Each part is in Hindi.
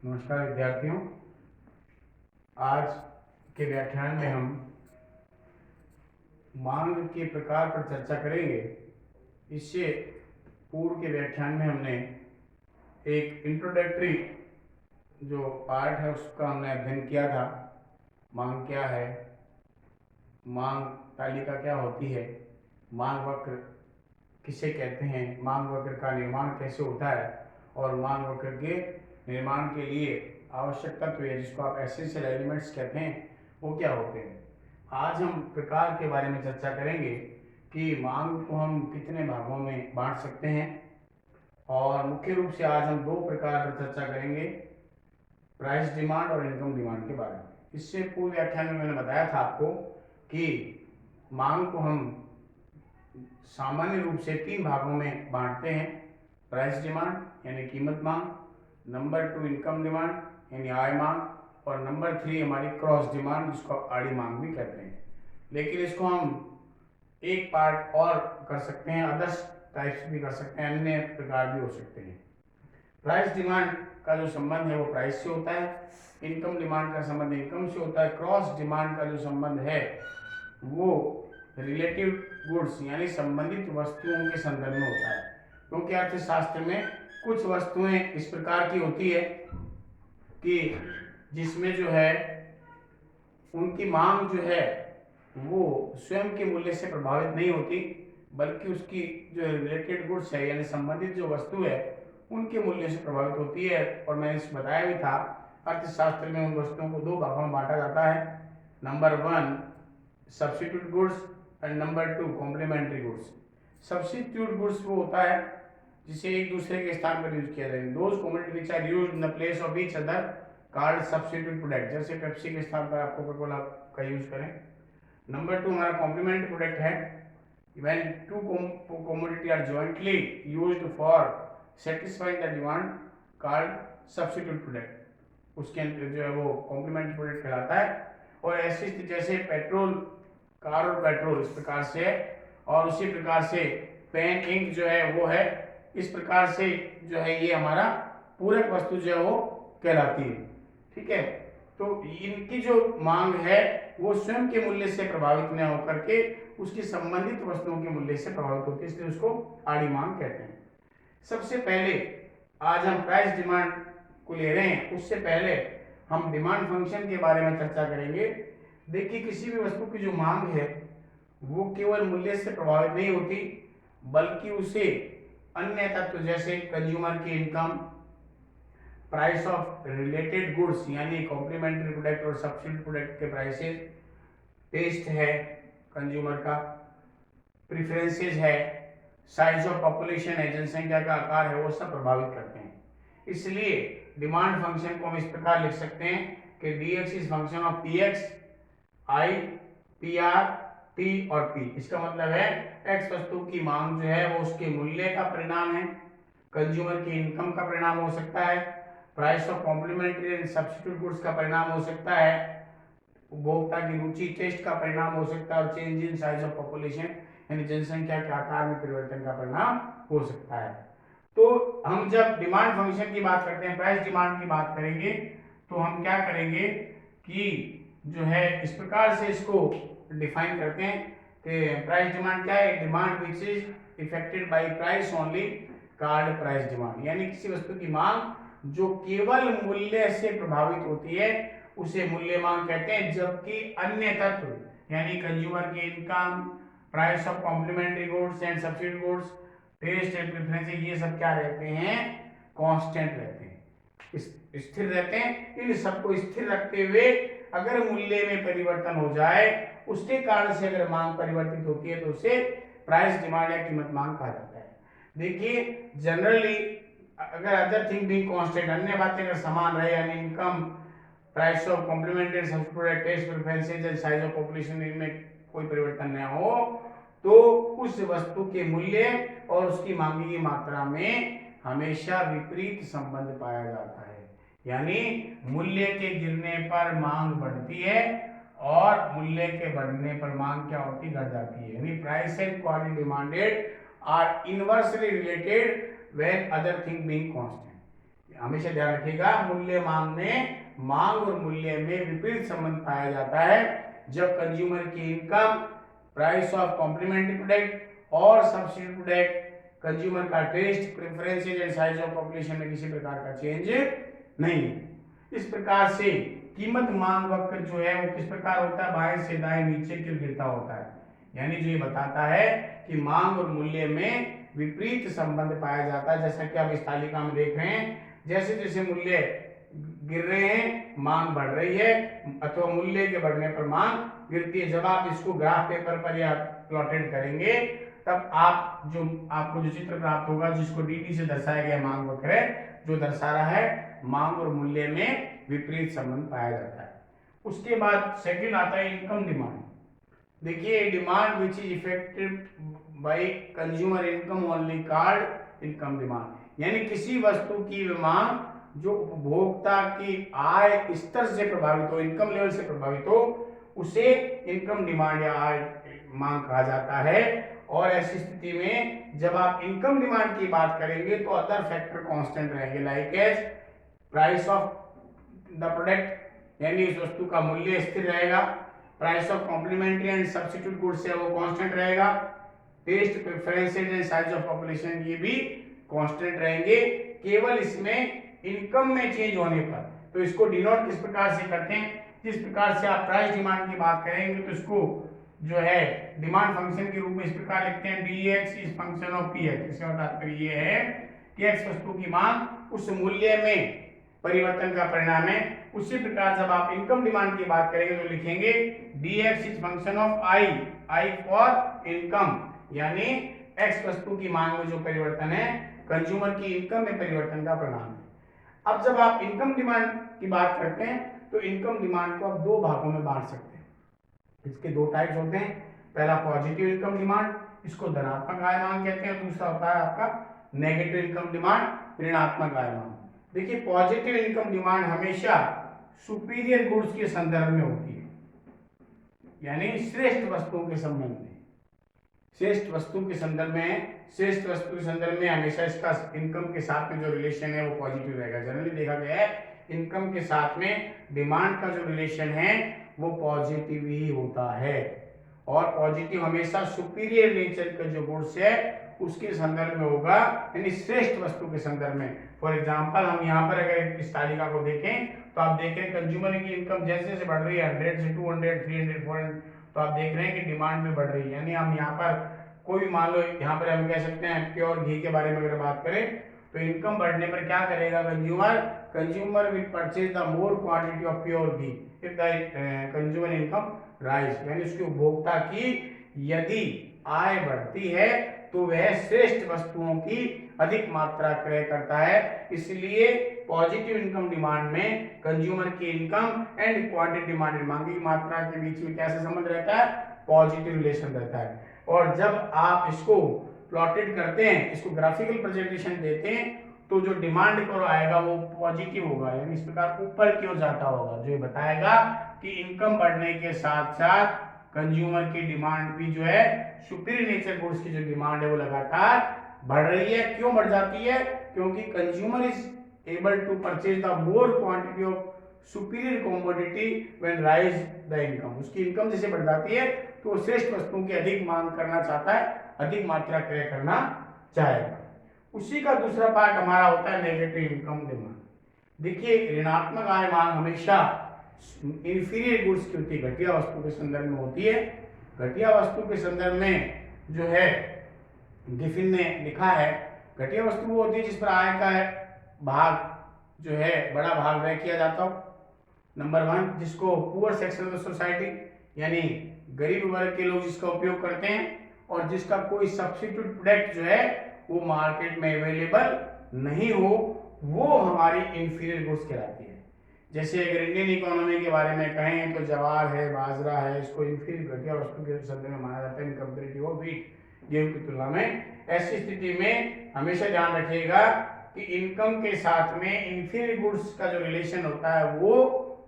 नमस्कार विद्यार्थियों। आज के व्याख्यान में हम मांग के प्रकार पर चर्चा करेंगे। इससे पूर्व के व्याख्यान में हमने एक इंट्रोडक्टरी जो पार्ट है उसका हमने अध्ययन किया था। मांग क्या है, मांग तालिका क्या होती है, मांग वक्र किसे कहते हैं, मांग वक्र का निर्माण कैसे होता है और मांग वक्र के निर्माण के लिए आवश्यक तत्व जिसको आप एसेंशियल एलिमेंट्स कहते हैं वो क्या होते हैं। आज हम प्रकार के बारे में चर्चा करेंगे कि मांग को हम कितने भागों में बांट सकते हैं और मुख्य रूप से आज हम दो प्रकार पर चर्चा करेंगे, प्राइस डिमांड और इनकम डिमांड के बारे में। इससे पूर्व व्याख्यान में मैंने बताया था आपको कि मांग को हम सामान्य रूप से तीन भागों में बांटते हैं, प्राइस डिमांड यानी कीमत मांग, नंबर 2 इनकम डिमांड यानी आय मांग और नंबर 3 हमारी क्रॉस डिमांड जिसको आड़ी मांग भी कहते हैं। लेकिन इसको हम एक पार्ट और कर सकते हैं, अदर्स टाइप्स भी कर सकते हैं, अन्य प्रकार भी हो सकते हैं। प्राइस डिमांड का जो संबंध है वो प्राइस से होता है, इनकम डिमांड का संबंध इनकम से होता है, क्रॉस डिमांड का जो संबंध है वो रिलेटिव गुड्स यानी संबंधित वस्तुओं के संदर्भ में होता है। क्योंकि अर्थशास्त्र में कुछ वस्तुएं इस प्रकार की होती है कि जिसमें जो है उनकी मांग जो है वो स्वयं के मूल्य से प्रभावित नहीं होती, बल्कि उसकी जो रिलेटेड गुड्स है यानी संबंधित जो वस्तु है उनके मूल्य से प्रभावित होती है। और मैंने इस बताया भी था, अर्थशास्त्र में उन वस्तुओं को दो भागों में बांटा जाता है, number 1 substitute goods and number 2 complementary goods. Substitute goods वो होता है जिसे एक दूसरे के स्थान पर यूज किया जाए, those commodity which are used in the place of each other called substitute product. जैसे पेप्सी के स्थान पर आप कोका कोला का यूज करें। नंबर 2 हमारा कॉम्प्लीमेंट्री प्रोडक्ट है, when two commodity are jointly used for satisfying the demand called substitute product, उसके अंदर जो है वो कॉम्प्लीमेंट्री प्रोडक्ट कहलाता है। और ऐसी स्थिति जैसे पेट्रोल, कार और पेट्रोल इस प्रकार से है, और उसी प्रकार से पेन इंक जो है वो है, इस प्रकार से जो है ये हमारा पूरक वस्तु जो है वो कहलाती है। ठीक है, तो इनकी जो मांग है वो स्वयं के मूल्य से प्रभावित न होकर के उसकी संबंधित वस्तुओं के मूल्य से प्रभावित होती है, इसलिए उसको आड़ी मांग कहते हैं। सबसे पहले आज हम प्राइस डिमांड को ले रहे हैं, उससे पहले हम डिमांड फंक्शन के बारे में चर्चा करेंगे। देखिए, किसी भी वस्तु की जो मांग है वो केवल मूल्य से प्रभावित नहीं होती, बल्कि उसे अन्य तत्व जैसे कंज्यूमर की income, price of related goods यानी कॉम्प्लीमेंट्री प्रोडक्ट और सब्स्टिट्यूट प्रोडक्ट के प्राइसेस, टेस्ट है कंज्यूमर का, प्रेफरेंसेस है, साइज ऑफ पॉपुलेशन है, जनसंख्या का आकार है, वो सब प्रभावित करते हैं। इसलिए डिमांड फंक्शन को हम इस प्रकार लिख सकते हैं कि dx is function of px, i, pr, t और p। इसका मतलब है x वस्तु की मांग जो है वो उसके मूल्य का परिणाम है, कंज्यूमर की इनकम का परिणाम हो सकता है, price of complementary and substitute goods का परिणाम हो सकता है, उपभोक्ता की रुचि टेस्ट का परिणाम हो सकता है, और change in size of population यानी जनसंख्या के आकार में परिवर्तन का परिणाम हो सकता है। तो हम जब डिमांड फंक्शन की बात करते हैं, प्राइस डिमांड की बात करेंगे, तो हम क्या करेंगे कि जो है इस प्रकार से इसको डिफाइन करते हैं कि प्राइस डिमांड क्या है, demand which is affected by price only called price demand. यानी किसी वस्तु की मांग जो केवल मूल्य से प्रभावित होती है उसे मूल्य मांग कहते हैं, जबकि अन्य तत्व यानी कंज्यूमर की income, price of complementary goods and substitute goods, taste and preferences, ये सब क्या रहते हैं, कांस्टेंट रहते हैं, स्थिर रहते हैं। इन सबको स्थिर रखते हुए अगर मूल्य में परिवर्तन हो जाए, उसके कारण से अगर मांग परिवर्तित होती है तो उसे प्राइस डिमांड या कीमत मांग कहा जाता है। देखिए, जनरली अगर अदर थिंग बीइंग कांस्टेंट, अन्य बातें अगर समान रहे यानी income, price of complementary substitute, taste preferences and size of population, इनमें कोई परिवर्तन न हो, तो उस वस्तु के मूल्य और उसकी मांगी की मात्रा में हमेशा विपरीत संबंध पाया जाता है। यानी मूल्य के गिरने पर मांग बढ़ती है और मूल्य के बढ़ने पर मांग क्या होती, घट जाती है। यानी price and quantity demanded are inversely related when other thing being constant. हमेशा ध्यान रखिएगा, मूल्य मांग में, मांग और मूल्य में विपरीत संबंध पाया जाता है जब कंज्यूमर की income, price of complementary product और सब्सिट्यूट प्रोडक्ट, कंज्यूमर का taste, preferences and size of population में किसी प्रकार का चेंज नहीं है। इस प्रकार से कीमत मांग वक्र जो है वो किस प्रकार होता है, बाएं से दाएं नीचे की ओर गिरता होता है। यानी जो ये बताता है कि मांग और मूल्य में विपरीत संबंध पाया जाता है। जैसा कि आप इस तालिका में देख रहे हैं, जैसे जैसे मूल्य गिर रहे हैं मांग बढ़ रही है, अथवा मूल्य के बढ़ने पर मांग गिरती है। जब आप इसको ग्राफ पेपर पर या प्लॉटेड करेंगे तब आपको जो चित्र प्राप्त होगा, जिसको dt से दर्शाया गया मांग वक्र है, जो दर्शा रहा है मांग और मूल्य में विपरीत संबंध पाया जाता है। उसके बाद सेकंड आता है इनकम डिमांड। देखिए, demand which is affected by consumer income only called income demand. यानी किसी वस्तु की मांग जो उपभोक्ता की आय स्तर से प्रभावित हो, इनकम लेवल से प्रभावित हो, उसे इनकम डिमांड या आय मांग कहा जाता है। और ऐसी स्थिति में जब आप इनकम डिमांड की बात करेंगे तो अदर फैक्टर कांस्टेंट रहेंगे, like as price of the product, यानी उस वस्तु का मूल्य स्थिर रहेगा, price of complementary and substitute goods है वो कांस्टेंट रहेगा, taste, preferences and size of population ये भी कांस्टेंट रहेंगे। केवल इसमें इनकम में चेंज होने पर, तो इसको डिनोट किस प्रकार से करते हैं, जिस प्रकार से आप प्राइस डिमांड की बात करेंगे तो इसको जो है डिमांड फंक्शन के रूप में इस प्रकार लिखते हैं, dx is function of px। इसका तात्पर्य ये है कि x वस्तु की मांग उस मूल्य में परिवर्तन का परिणाम है। उसी प्रकार जब आप इनकम डिमांड की बात करेंगे तो लिखेंगे dx is function of i for income, यानी x वस्तु की मांग में जो परिवर्तन है कंज्यूमर की इनकम में परिवर्तन का परिणाम है। अब जब आप इनकम डिमांड की बात करते हैं तो इनकम डिमांड को आप दो भागों में बांट सकते हैं। इसके दो टाइप्स होते हैं, पहला पॉजिटिव इनकम डिमांड, इसको धनात्मक आय मांग कहते हैं, दूसरा होता है आपका नेगेटिव इनकम डिमांड, ऋणात्मक आय मांग। देखिए, पॉजिटिव इनकम डिमांड हमेशा सुपीरियर गुड्स के संदर्भ में होती है, यानी श्रेष्ठ वस्तुओं के संबंध में, श्रेष्ठ वस्तु के संदर्भ में, श्रेष्ठ वस्तु के संदर्भ में हमेशा इसका इनकम के साथ में जो रिलेशन है वो पॉजिटिव रहेगा। जनरली देखा गया है इनकम के साथ में डिमांड का जो रिलेशन है वो पॉजिटिव ही होता है, और पॉजिटिव हमेशा सुपीरियर नेचर का जो गुड्स है उसके संदर्भ में होगा, यानी श्रेष्ठ वस्तु के संदर्भ में। फॉर एग्जांपल हम यहाँ पर अगर इस तालिका को देखें तो आप देख रहे हैं कंज्यूमर की इनकम जैसे जैसे बढ़ रही है 100 से 200, 300, 400, तो आप देख रहे हैं कि डिमांड भी बढ़ रही है। यानी हम यहाँ पर कोई भी मान लो, यहाँ पर हम कह सकते हैं प्योर घी के बारे में अगर बात करें तो इनकम बढ़ने पर क्या करेगा consumer will purchase the more quantity of pure ghee if the consumer income rise, यानी उसके उपभोक्ता की यदि आय बढ़ती है तो वह श्रेष्ठ वस्तुओं की अधिक मात्रा क्रय करता है। इसलिए पॉजिटिव इनकम डिमांड में कंज्यूमर की इनकम एंड क्वांटिटी डिमांड, मांग की मात्रा के बीच में कैसा संबंध रहता है, पॉजिटिव रिलेशन रहता है। और जब आप इसको प्लॉटेड करते हैं, इसको ग्राफिकल प्रेजेंटेशन देते हैं तो जो डिमांड पर आएगा वो पॉजिटिव होगा, यानी इस प्रकार ऊपर की ओर जाता होगा, जो बताएगा कि इनकम बढ़ने के साथ साथ कंज्यूमर की डिमांड भी जो है सुपीरियर नेचर गुड्स की जो डिमांड है वो लगातार बढ़ रही है। क्यों बढ़ जाती है, क्योंकि consumer is able to purchase the more quantity of superior commodity when rise the income. उसकी इनकम जैसे बढ़ जाती है तो श्रेष्ठ वस्तुओं की अधिक मांग करना चाहता है, अधिक मात्रा क्रय करना चाहेगा। उसी का दूसरा पार्ट हमारा होता है नेगेटिव इनकम डिमांड। देखिए, ऋणात्मक आय मांग हमेशा इंफीरियर गुड्स की होती है, घटिया वस्तु के संदर्भ में होती है। घटिया वस्तु के संदर्भ में जो है गिफिन ने लिखा है, घटिया वस्तु वो होती है जिस पर आय का भाग जो है बड़ा भाग व्यय किया जाता हो। नंबर 1, जिसको पुअर सेक्शन ऑफ सोसाइटी यानी गरीब वर्ग के लोग जिसका उपयोग करते हैं, और जिसका कोई सब्स्टिट्यूट प्रोडक्ट जो है वो मार्केट में अवेलेबल नहीं हो, वो हमारी इंफीरियर गुड्स कहलाती है। जैसे अगर इंडियन इकोनॉमी के बारे में कहें तो ज्वार है, बाजरा है, इसको इंफीरियर घटिया वस्तु के संदर्भ में माना जाता है इन कंपैरेटिव ऑफ व्हीट, गेहूं की तुलना में। ऐसी स्थिति में हमेशा ध्यान रखिएगा कि इनकम के साथ में इंफीरियर गुड्स का जो रिलेशन होता है वो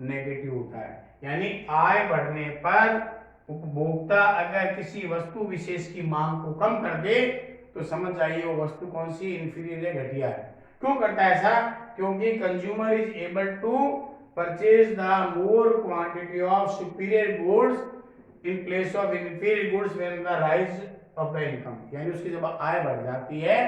नेगेटिव होता है, यानी आय बढ़ने पर उपभोक्ता अगर किसी वस्तु विशेष की मांग को कम कर दे तो समझ जाइए वो वस्तु कौन सी, इंफीरियर है, घटिया है। क्यों करता है ऐसा, क्योंकि consumer is able to purchase the more quantity of superior goods in place of inferior goods when the rise of the income, यानी उसकी जब आय बढ़ जाती है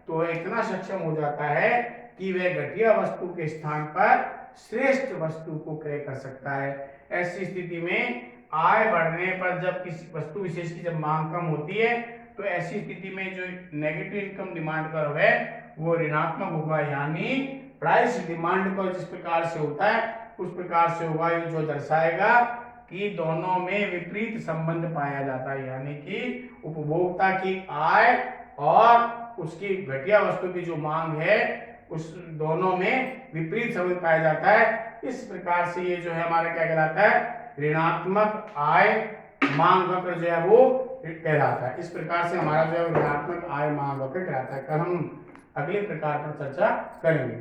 तो वह इतना सक्षम हो जाता है कि वह घटिया वस्तु के स्थान पर श्रेष्ठ वस्तु को क्रय कर सकता है। ऐसी स्थिति में आय बढ़ने पर जब किसी वस्तु विशेष की जब मांग कम होती है तो ऐसी स्थिति में जो नेगेटिव इनकम डिमांड कर्व है वो ऋणात्मक होगा, यानी प्राइस डिमांड कर्व जिस प्रकार से होता है उस प्रकार से होगा, जो दर्शाएगा कि दोनों में विपरीत संबंध पाया जाता है, यानी कि उपभोक्ता की आय और उसकी घटिया वस्तु की जो मांग है उस दोनों में विपरीत संबंध पाया जाता है। इस प्रकार से ये जो है हमारा क्या कहलाता है, ऋणात्मक आय मांग वक्र जो है वो कहलाता है। इस प्रकार से हमारा जो है ऋणात्मक आय मांग वक्र कहलाता है। कल हम अगले प्रकार पर चर्चा करेंगे।